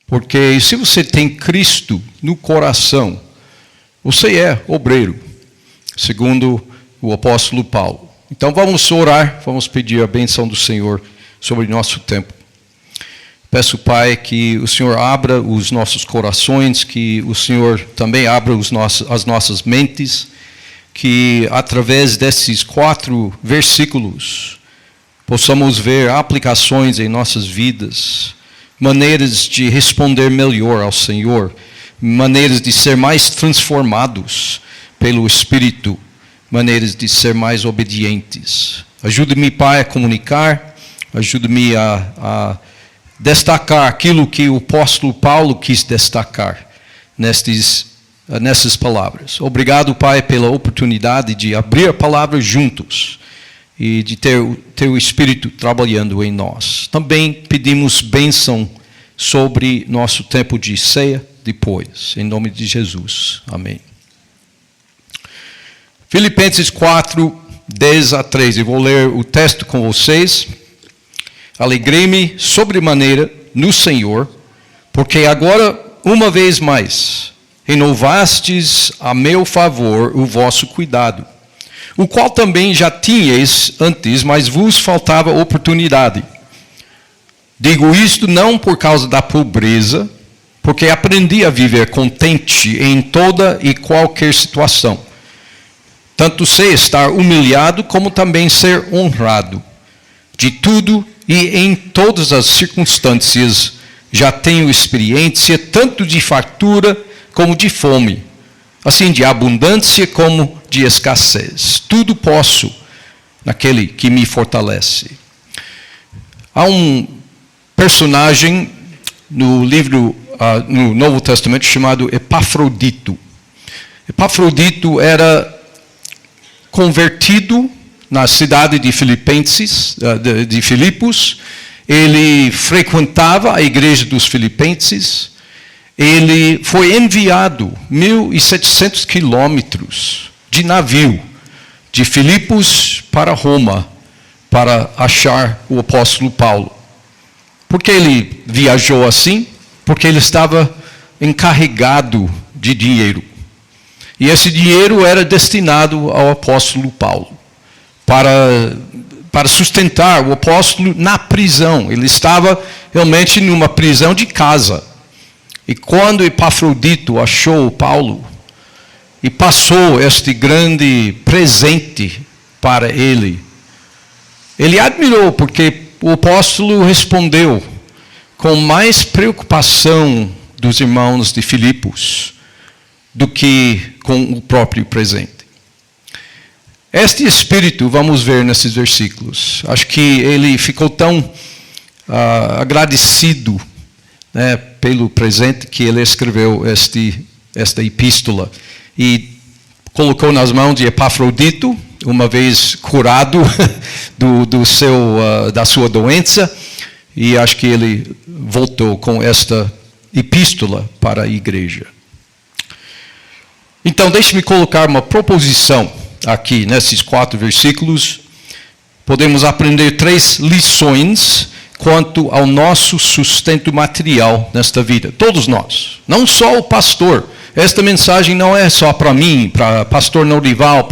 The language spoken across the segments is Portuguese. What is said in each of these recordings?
Porque se você tem Cristo no coração, você é obreiro, segundo o apóstolo Paulo. Então vamos orar, vamos pedir a bênção do Senhor sobre nosso tempo. Peço, Pai, que o Senhor abra os nossos corações, que o Senhor também abra as nossas mentes, que através desses 4 versículos possamos ver aplicações em nossas vidas, maneiras de responder melhor ao Senhor, maneiras de ser mais transformados pelo Espírito, maneiras de ser mais obedientes. Ajude-me, Pai, a comunicar, ajude-me a destacar aquilo que o apóstolo Paulo quis destacar nessas palavras. Obrigado, Pai, pela oportunidade de abrir a palavra juntos e de ter o Teu Espírito trabalhando em nós. Também pedimos bênção sobre nosso tempo de ceia depois, em nome de Jesus. Amém. Filipenses 4, 10 a 13. Eu vou ler o texto com vocês. Alegrei-me sobremaneira no Senhor, porque agora, uma vez mais, renovastes a meu favor o vosso cuidado, o qual também já tinhais antes, mas vos faltava oportunidade. Digo isto não por causa da pobreza, porque aprendi a viver contente em toda e qualquer situação. Tanto sei estar humilhado, como também ser honrado. De tudo e em todas as circunstâncias já tenho experiência, tanto de fartura como de fome, assim de abundância como de escassez. Tudo posso naquele que me fortalece. Há um personagem no livro, no Novo Testamento, chamado Epafrodito. Epafrodito era convertido na cidade de Filipos. Ele frequentava a igreja dos filipenses. Ele foi enviado 1.700 quilômetros de navio de Filipos para Roma para achar o apóstolo Paulo. Por que ele viajou assim? Porque ele estava encarregado de dinheiro. E esse dinheiro era destinado ao apóstolo Paulo, para sustentar o apóstolo na prisão. Ele estava realmente numa prisão de casa. E quando Epafrodito achou Paulo e passou este grande presente para ele, ele admirou, porque o apóstolo respondeu com mais preocupação dos irmãos de Filipos do que com o próprio presente. Este espírito, vamos ver nesses versículos. Acho que ele ficou tão agradecido, né, pelo presente, que ele escreveu esta epístola e colocou nas mãos de Epafrodito, uma vez curado da sua doença, e acho que ele voltou com esta epístola para a igreja. Então, deixe-me colocar uma proposição aqui, nesses 4 versículos. Podemos aprender 3 lições quanto ao nosso sustento material nesta vida. Todos nós, não só o pastor. Esta mensagem não é só para mim, para pastor Norival,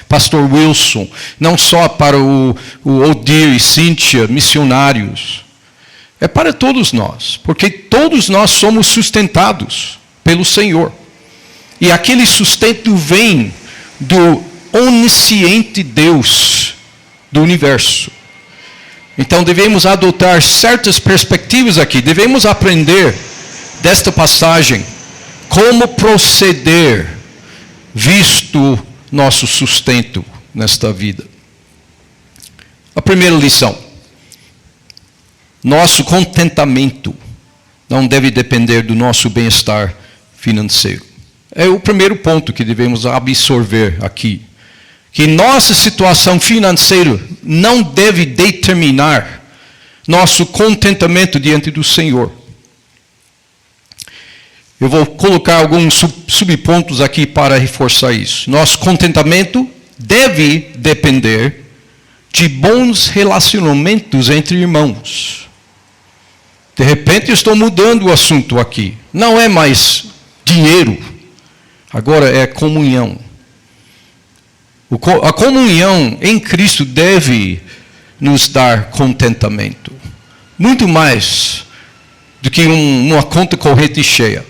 pastor Wilson, não só para o Odir e Cíntia, missionários. É para todos nós, porque todos nós somos sustentados pelo Senhor. E aquele sustento vem do onisciente Deus do universo. Então devemos adotar certas perspectivas aqui. Devemos aprender desta passagem como proceder, visto nosso sustento nesta vida. A primeira lição: nosso contentamento não deve depender do nosso bem-estar financeiro. É o primeiro ponto que devemos absorver aqui. Que nossa situação financeira não deve determinar nosso contentamento diante do Senhor. Eu vou colocar alguns subpontos aqui para reforçar isso. Nosso contentamento deve depender de bons relacionamentos entre irmãos. De repente eu estou mudando o assunto aqui. Não é mais dinheiro. Agora é comunhão. A comunhão em Cristo deve nos dar contentamento. Muito mais do que uma conta corrente cheia.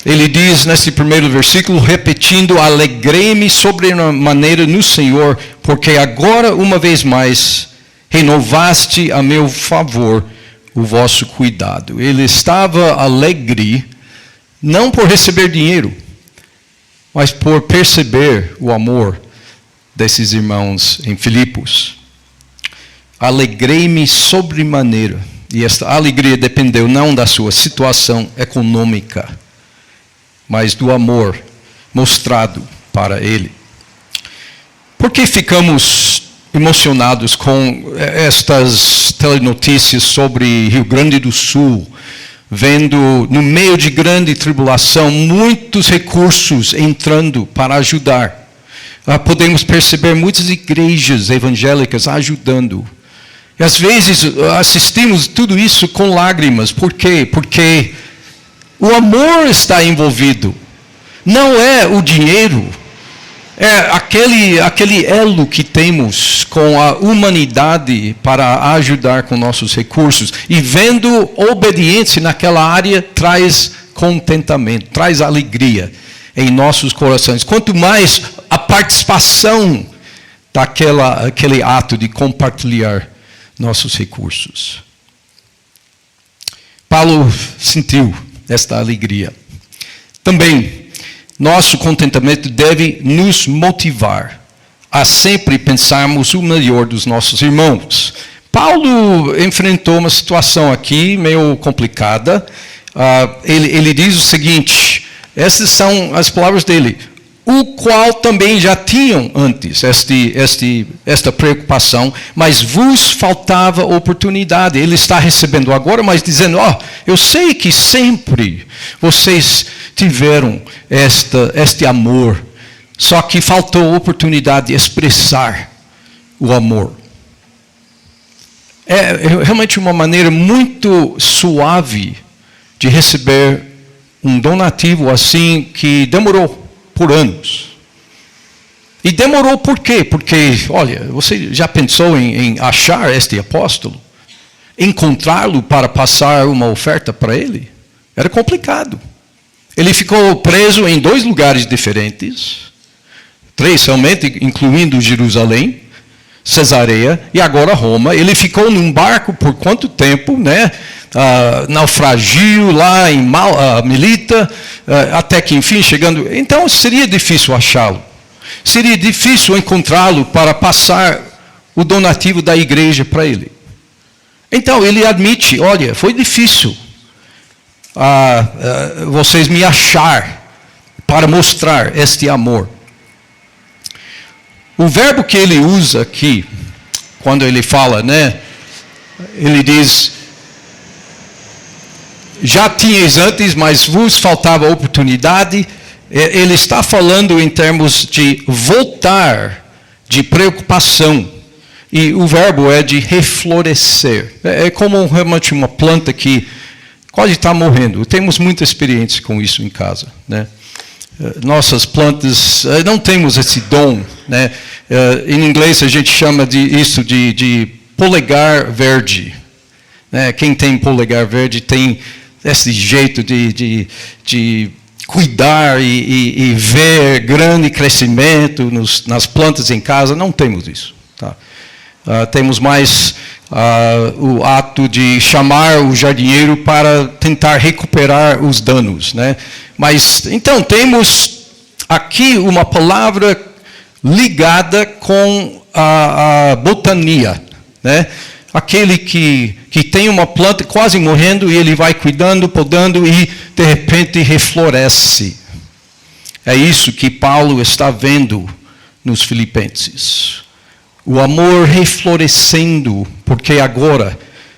Ele diz nesse primeiro versículo, repetindo, alegrei-me sobremaneira no Senhor, porque agora, uma vez mais, renovaste a meu favor o vosso cuidado. Ele estava alegre, não por receber dinheiro, mas por perceber o amor desses irmãos em Filipos. Alegrei-me sobremaneira. E esta alegria dependeu não da sua situação econômica, mas do amor mostrado para ele. Por que ficamos emocionados com estas telenotícias sobre Rio Grande do Sul, vendo no meio de grande tribulação muitos recursos entrando para ajudar? Podemos perceber muitas igrejas evangélicas ajudando. E às vezes assistimos tudo isso com lágrimas. Por quê? Porque o amor está envolvido. Não é o dinheiro. É aquele elo que temos com a humanidade para ajudar com nossos recursos. E vendo obediência naquela área traz contentamento, traz alegria em nossos corações. Quanto mais a participação daquele ato de compartilhar nossos recursos. Paulo sentiu esta alegria. Também, nosso contentamento deve nos motivar a sempre pensarmos o melhor dos nossos irmãos. Paulo enfrentou uma situação aqui meio complicada. Ele diz o seguinte, essas são as palavras dele, o qual também já tinham antes esta preocupação, mas vos faltava oportunidade. Ele está recebendo agora, mas dizendo, eu sei que sempre vocês tiveram este amor, só que faltou oportunidade de expressar o amor. É realmente uma maneira muito suave de receber um donativo assim que demorou por anos. E demorou por quê? Porque, olha, você já pensou em achar este apóstolo? Encontrá-lo para passar uma oferta para ele? Era complicado. Ele ficou preso em 2 lugares diferentes. 3 realmente, incluindo Jerusalém, Cesareia e agora Roma. Ele ficou num barco por quanto tempo, né? Naufragio lá em Melita, até que enfim chegando. Então seria difícil achá-lo. Seria difícil encontrá-lo para passar o donativo da igreja para ele. Então ele admite, olha, foi difícil vocês me achar para mostrar este amor. O verbo que ele usa aqui, quando ele fala, né? Ele diz, já tinhas antes, mas vos faltava oportunidade. Ele está falando em termos de voltar, de preocupação. E o verbo é de reflorescer. É como realmente uma planta que quase está morrendo. Temos muita experiência com isso em casa, né? Nossas plantas, não temos esse dom, né? Em inglês a gente chama isso de polegar verde. Né? Quem tem polegar verde tem esse jeito de cuidar e ver grande crescimento nas plantas em casa. Não temos isso. Tá? Temos mais o ato de chamar o jardineiro para tentar recuperar os danos, né? Mas, então, temos aqui uma palavra ligada com a botania, né? Aquele que tem uma planta quase morrendo e ele vai cuidando, podando e, de repente, refloresce. É isso que Paulo está vendo nos Filipenses. O amor reflorescendo, porque agora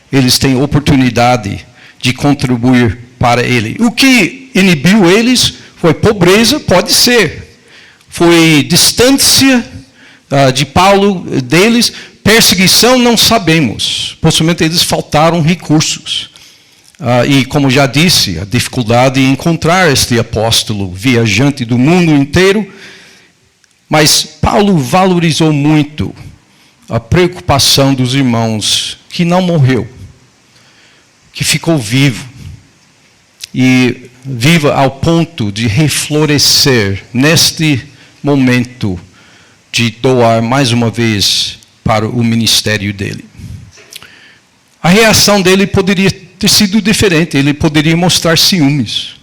eles têm oportunidade de contribuir para ele. O que inibiu eles foi pobreza, pode ser. Foi distância de Paulo deles, Perseguição não sabemos. Possivelmente eles faltaram recursos. E como já disse, a dificuldade em encontrar este apóstolo viajante do mundo inteiro. Mas Paulo valorizou muito a preocupação dos irmãos que não morreu, que ficou vivo. E viva ao ponto de reflorescer neste momento de doar mais uma vez para o ministério dele. A reação dele poderia ter sido diferente, ele poderia mostrar ciúmes,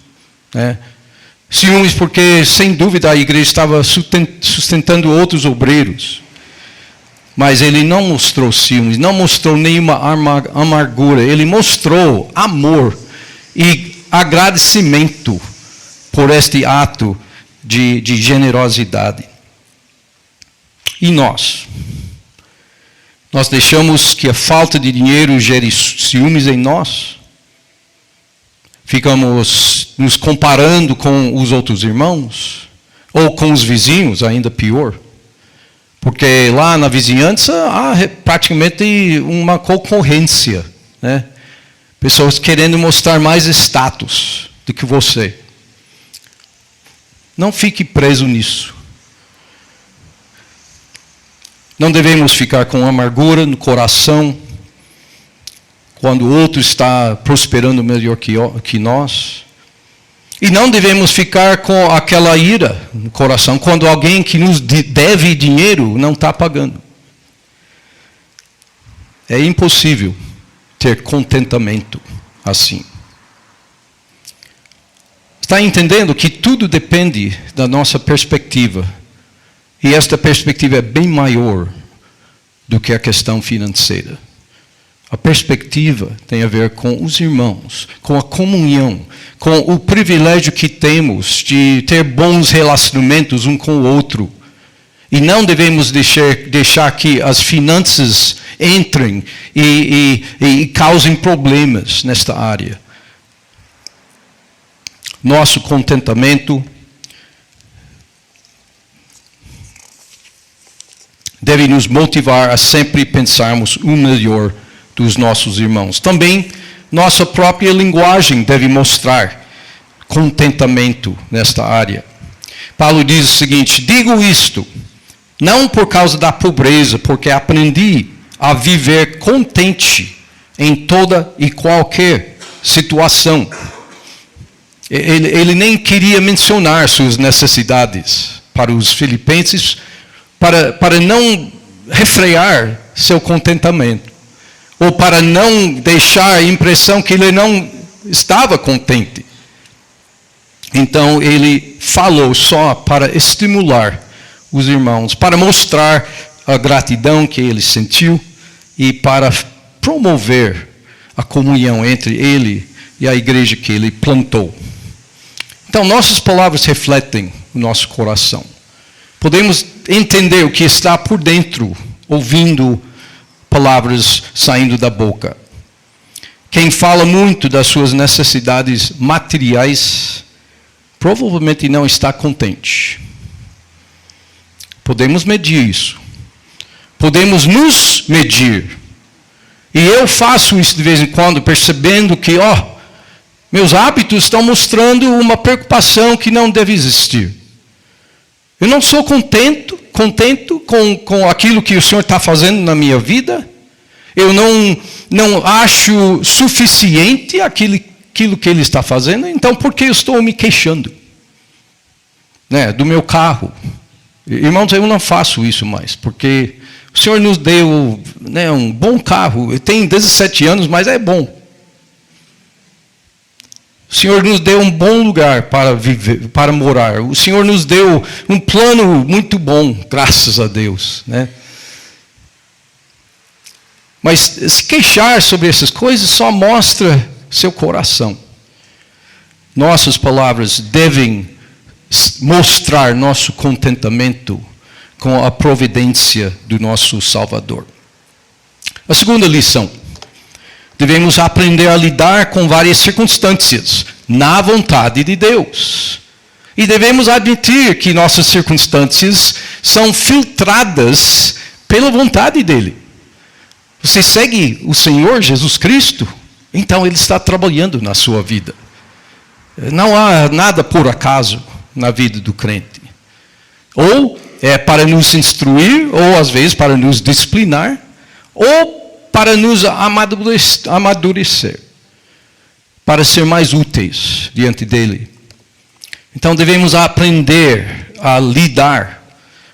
né? Ciúmes porque, sem dúvida, a igreja estava sustentando outros obreiros. Mas ele não mostrou ciúmes, não mostrou nenhuma amargura, ele mostrou amor e agradecimento por este ato de generosidade. E nós? Nós deixamos que a falta de dinheiro gere ciúmes em nós? Ficamos nos comparando com os outros irmãos? Ou com os vizinhos, ainda pior? Porque lá na vizinhança há praticamente uma concorrência, né? Pessoas querendo mostrar mais status do que você. Não fique preso nisso. Não devemos ficar com amargura no coração quando o outro está prosperando melhor que nós. E não devemos ficar com aquela ira no coração quando alguém que nos deve dinheiro não está pagando. É impossível ter contentamento assim. Está entendendo que tudo depende da nossa perspectiva. E esta perspectiva é bem maior do que a questão financeira. A perspectiva tem a ver com os irmãos, com a comunhão, com o privilégio que temos de ter bons relacionamentos um com o outro. E não devemos deixar que as finanças entrem e causem problemas nesta área. Nosso contentamento deve nos motivar a sempre pensarmos o melhor dos nossos irmãos. Também nossa própria linguagem deve mostrar contentamento nesta área. Paulo diz o seguinte: digo isto, não por causa da pobreza, porque aprendi a viver contente em toda e qualquer situação. Ele nem queria mencionar suas necessidades para os filipenses, para não refrear seu contentamento. Ou para não deixar a impressão que ele não estava contente. Então ele falou só para estimular os irmãos, para mostrar a gratidão que ele sentiu e para promover a comunhão entre ele e a igreja que ele plantou. Então nossas palavras refletem o nosso coração. Podemos entender o que está por dentro, ouvindo palavras saindo da boca. Quem fala muito das suas necessidades materiais, provavelmente não está contente. Podemos medir isso. Podemos nos medir. E eu faço isso de vez em quando, percebendo que, meus hábitos estão mostrando uma preocupação que não deve existir. Eu não sou contento com aquilo que o Senhor está fazendo na minha vida. Eu não acho suficiente aquilo que Ele está fazendo. Então, por que eu estou me queixando? Né, do meu carro. Irmãos, eu não faço isso mais. Porque o Senhor nos deu, né, um bom carro. Eu tenho 17 anos, mas é bom. O Senhor nos deu um bom lugar para viver, para morar. O Senhor nos deu um plano muito bom, graças a Deus, né? Mas se queixar sobre essas coisas só mostra seu coração. Nossas palavras devem mostrar nosso contentamento com a providência do nosso Salvador. A segunda lição. Devemos aprender a lidar com várias circunstâncias na vontade de Deus. E devemos admitir que nossas circunstâncias são filtradas pela vontade dEle. Você segue o Senhor Jesus Cristo? Então Ele está trabalhando na sua vida. Não há nada por acaso na vida do crente. Ou é para nos instruir, ou às vezes para nos disciplinar, ou para nos amadurecer, para ser mais úteis diante dele. Então devemos aprender a lidar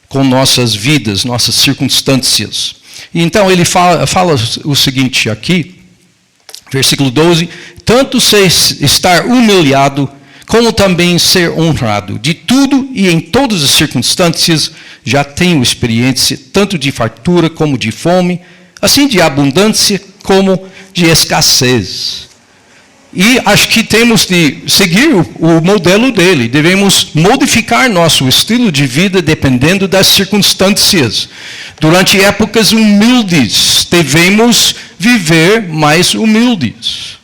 com nossas vidas, nossas circunstâncias. E então ele fala o seguinte aqui, versículo 12: tanto estar humilhado, como também ser honrado. De tudo e em todas as circunstâncias já tenho experiência, tanto de fartura como de fome, assim de abundância como de escassez. E acho que temos de seguir o modelo dele. Devemos modificar nosso estilo de vida dependendo das circunstâncias. Durante épocas humildes, devemos viver mais humildes.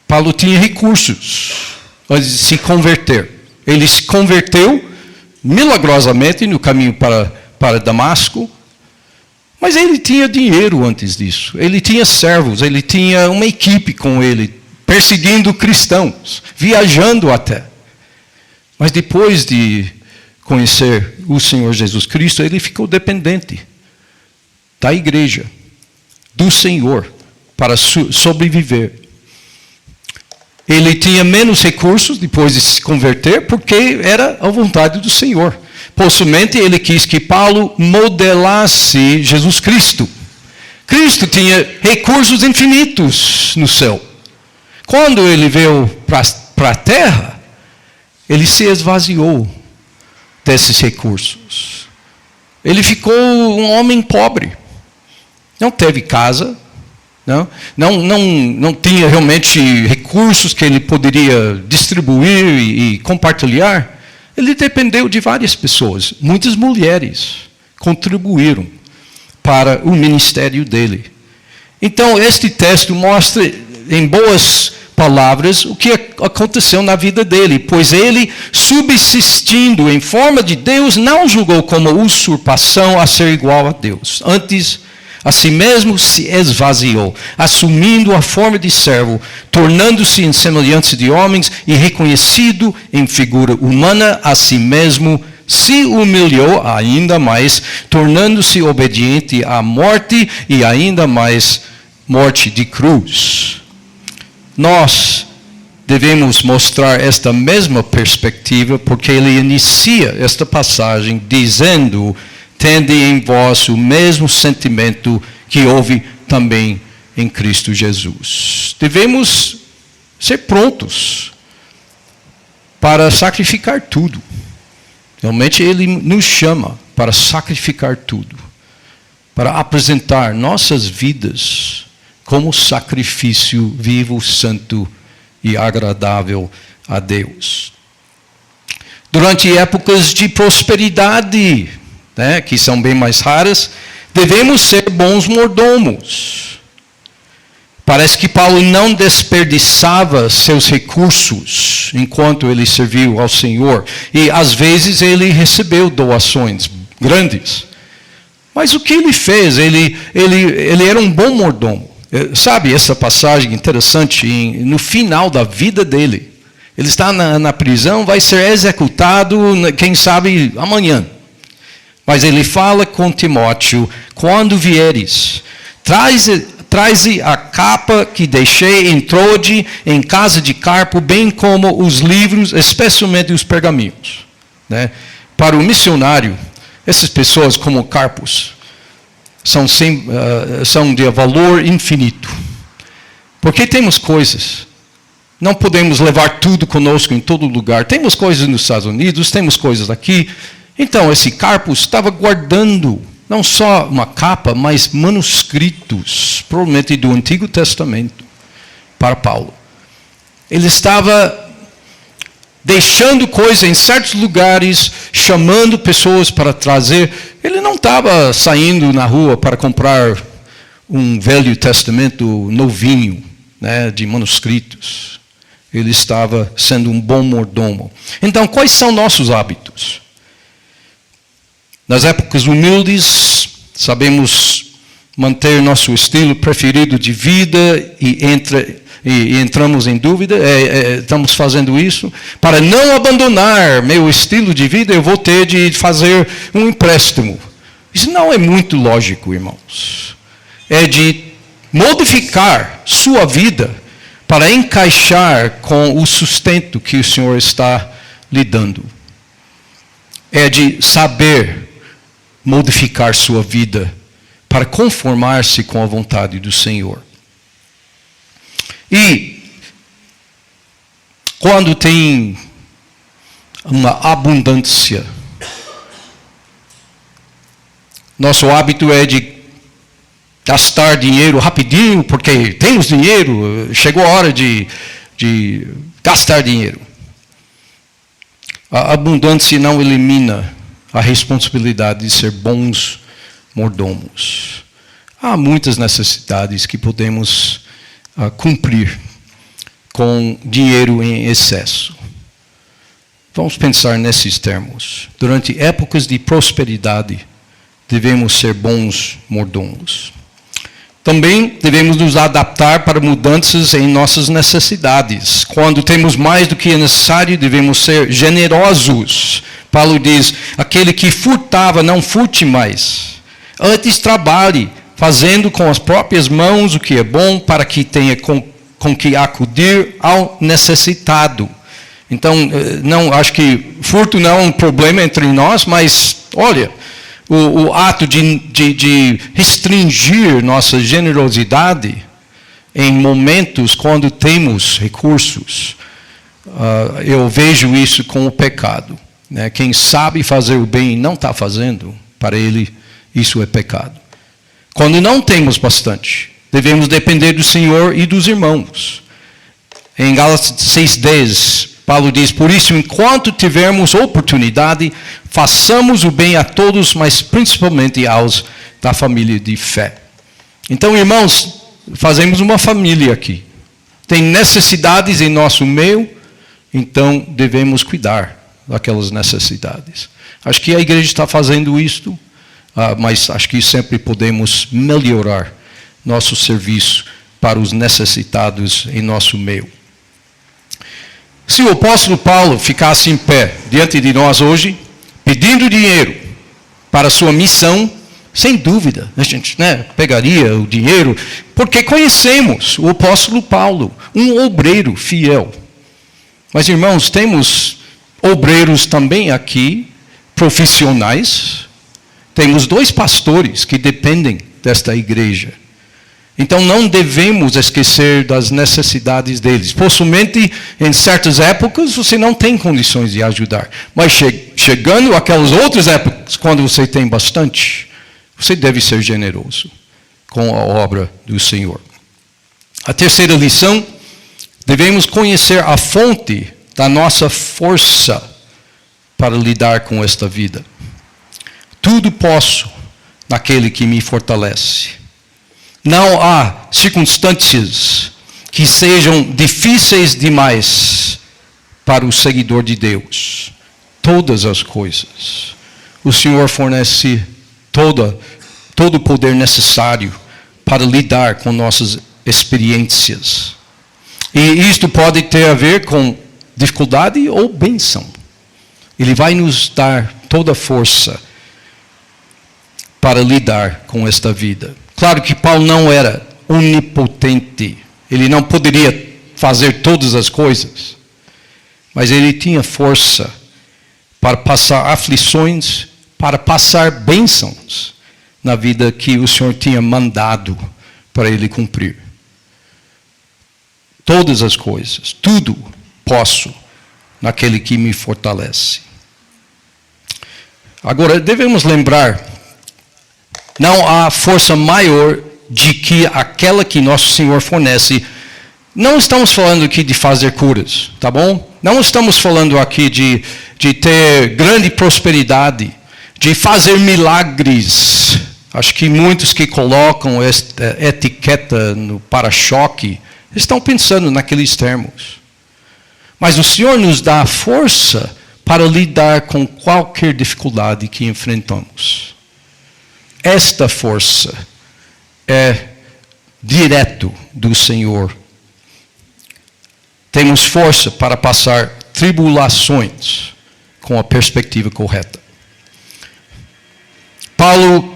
Paulo tinha recursos antes de se converter. Ele se converteu milagrosamente no caminho para Damasco. Mas ele tinha dinheiro antes disso. Ele tinha servos, ele tinha uma equipe com ele, perseguindo cristãos, viajando até. Mas depois de conhecer o Senhor Jesus Cristo, ele ficou dependente da igreja, do Senhor, para sobreviver. Ele tinha menos recursos depois de se converter, porque era a vontade do Senhor. Possivelmente ele quis que Paulo modelasse Jesus Cristo. Cristo tinha recursos infinitos no céu. Quando ele veio para a terra, ele se esvaziou desses recursos. Ele ficou um homem pobre. Não teve casa, não tinha realmente recursos que ele poderia distribuir e compartilhar. Ele dependeu de várias pessoas. Muitas mulheres contribuíram para o ministério dele. Então, este texto mostra, em boas palavras, o que aconteceu na vida dele. Pois ele, subsistindo em forma de Deus, não julgou como usurpação a ser igual a Deus. Antes, a si mesmo se esvaziou, assumindo a forma de servo, tornando-se em semelhança de homens e reconhecido em figura humana, a si mesmo se humilhou ainda mais, tornando-se obediente à morte e ainda mais morte de cruz. Nós devemos mostrar esta mesma perspectiva, porque ele inicia esta passagem dizendo: tende em vós o mesmo sentimento que houve também em Cristo Jesus. Devemos ser prontos para sacrificar tudo. Realmente ele nos chama para sacrificar tudo, para apresentar nossas vidas como sacrifício vivo, santo e agradável a Deus. Durante épocas de prosperidade, que são bem mais raras, devemos ser bons mordomos. Parece que Paulo não desperdiçava seus recursos enquanto ele serviu ao Senhor. E às vezes ele recebeu doações grandes. Mas o que ele fez? Ele era um bom mordomo. Sabe essa passagem interessante no final da vida dele? Ele está na prisão, vai ser executado, quem sabe, amanhã. Mas ele fala com Timóteo: quando vieres, traze a capa que deixei em Trode, em casa de Carpo, bem como os livros, especialmente os pergaminhos. Para o missionário, essas pessoas como Carpos são de valor infinito. Porque temos coisas. Não podemos levar tudo conosco em todo lugar. Temos coisas nos Estados Unidos, temos coisas aqui. Então, esse Carpos estava guardando não só uma capa, mas manuscritos, provavelmente do Antigo Testamento, para Paulo. Ele estava deixando coisas em certos lugares, chamando pessoas para trazer. Ele não estava saindo na rua para comprar um Velho Testamento novinho, de manuscritos. Ele estava sendo um bom mordomo. Então, quais são nossos hábitos? Nas épocas humildes, sabemos manter nosso estilo preferido de vida e entramos em dúvida, estamos fazendo isso. Para não abandonar meu estilo de vida, eu vou ter de fazer um empréstimo. Isso não é muito lógico, irmãos. É de modificar sua vida para encaixar com o sustento que o Senhor está lhe dando. É de saber modificar sua vida para conformar-se com a vontade do Senhor. E quando tem uma abundância, nosso hábito é de gastar dinheiro rapidinho, porque temos dinheiro, chegou a hora de gastar dinheiro. A abundância não elimina a responsabilidade de ser bons mordomos. Há muitas necessidades que podemos cumprir com dinheiro em excesso. Vamos pensar nesses termos. Durante épocas de prosperidade, devemos ser bons mordomos. Também devemos nos adaptar para mudanças em nossas necessidades. Quando temos mais do que é necessário, devemos ser generosos. Paulo diz, aquele que furtava, não furte mais. Antes trabalhe, fazendo com as próprias mãos o que é bom, para que tenha com que acudir ao necessitado. Então, não, acho que furto não é um problema entre nós, mas, olha, o ato de restringir nossa generosidade em momentos quando temos recursos, eu vejo isso como pecado. Né? Quem sabe fazer o bem e não está fazendo, para ele isso é pecado. Quando não temos bastante, devemos depender do Senhor e dos irmãos. Em Gálatas 6:10, Paulo diz, por isso, enquanto tivermos oportunidade, façamos o bem a todos, mas principalmente aos da família de fé. Então, irmãos, fazemos uma família aqui. Tem necessidades em nosso meio, então devemos cuidar daquelas necessidades. Acho que a igreja está fazendo isto, mas acho que sempre podemos melhorar nosso serviço para os necessitados em nosso meio. Se o apóstolo Paulo ficasse em pé diante de nós hoje, pedindo dinheiro para a sua missão, sem dúvida, a gente pegaria o dinheiro, porque conhecemos o apóstolo Paulo, um obreiro fiel. Mas, irmãos, temos obreiros também aqui, profissionais. Temos 2 pastores que dependem desta igreja. Então não devemos esquecer das necessidades deles. Possivelmente, em certas épocas, você não tem condições de ajudar. Mas chegando aquelas outras épocas, quando você tem bastante, você deve ser generoso com a obra do Senhor. A terceira lição, devemos conhecer a fonte da nossa força para lidar com esta vida. Tudo posso naquele que me fortalece. Não há circunstâncias que sejam difíceis demais para o seguidor de Deus. Todas as coisas. O Senhor fornece todo o poder necessário para lidar com nossas experiências. E isto pode ter a ver com dificuldade ou bênção. Ele vai nos dar toda a força para lidar com esta vida. Claro que Paulo não era onipotente. Ele não poderia fazer todas as coisas. Mas ele tinha força para passar aflições, para passar bênçãos na vida que o Senhor tinha mandado para ele cumprir. Todas as coisas, tudo posso naquele que me fortalece. Agora, devemos lembrar, não há força maior de que aquela que nosso Senhor fornece. Não estamos falando aqui de fazer curas, tá bom? Não estamos falando aqui de ter grande prosperidade, de fazer milagres. Acho que muitos que colocam esta etiqueta no para-choque estão pensando naqueles termos. Mas o Senhor nos dá força para lidar com qualquer dificuldade que enfrentamos. Esta força é direto do Senhor. Temos força para passar tribulações com a perspectiva correta. Paulo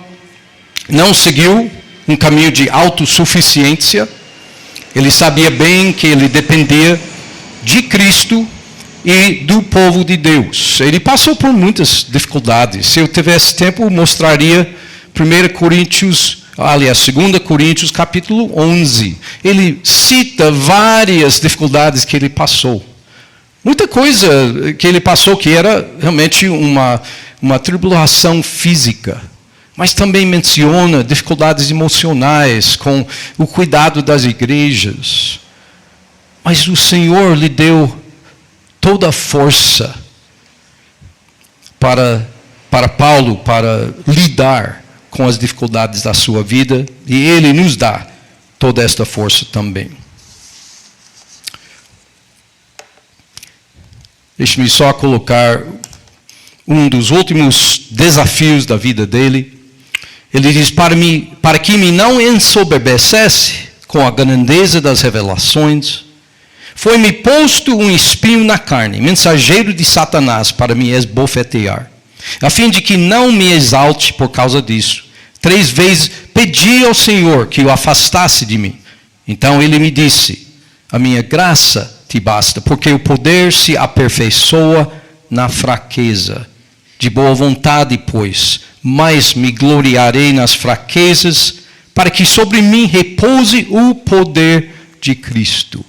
não seguiu um caminho de autossuficiência. Ele sabia bem que ele dependia de Cristo e do povo de Deus. Ele passou por muitas dificuldades. Se eu tivesse tempo, eu mostraria 2 Coríntios capítulo 11. Ele cita várias dificuldades que ele passou. Muita coisa que ele passou que era realmente uma tribulação física. Mas também menciona dificuldades emocionais com o cuidado das igrejas. Mas o Senhor lhe deu toda a força para Paulo, para lidar com as dificuldades da sua vida, e Ele nos dá toda esta força também. Deixe-me só colocar um dos últimos desafios da vida dele. Ele diz, para que me não ensoberbecesse com a grandeza das revelações, foi-me posto um espinho na carne, mensageiro de Satanás, para me esbofetear, a fim de que não me exalte por causa disso. 3 vezes pedi ao Senhor que o afastasse de mim. Então ele me disse, a minha graça te basta, porque o poder se aperfeiçoa na fraqueza. De boa vontade, pois, mas me gloriarei nas fraquezas, para que sobre mim repouse o poder de Cristo.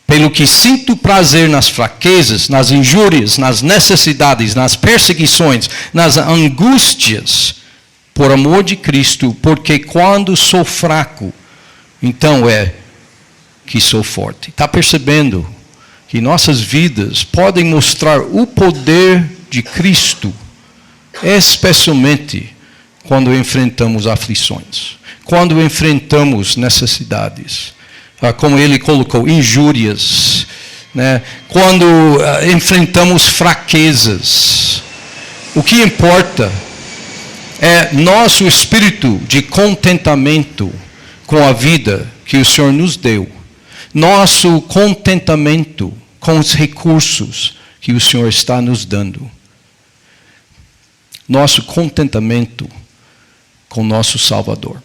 Pelo que sinto prazer nas fraquezas, nas injúrias, nas necessidades, nas perseguições, nas angústias, por amor de Cristo, porque quando sou fraco, então é que sou forte. Está percebendo que nossas vidas podem mostrar o poder de Cristo, especialmente quando enfrentamos aflições, quando enfrentamos necessidades. Como ele colocou, injúrias, né? Quando enfrentamos fraquezas. O que importa é nosso espírito de contentamento com a vida que o Senhor nos deu. Nosso contentamento com os recursos que o Senhor está nos dando. Nosso contentamento com nosso Salvador.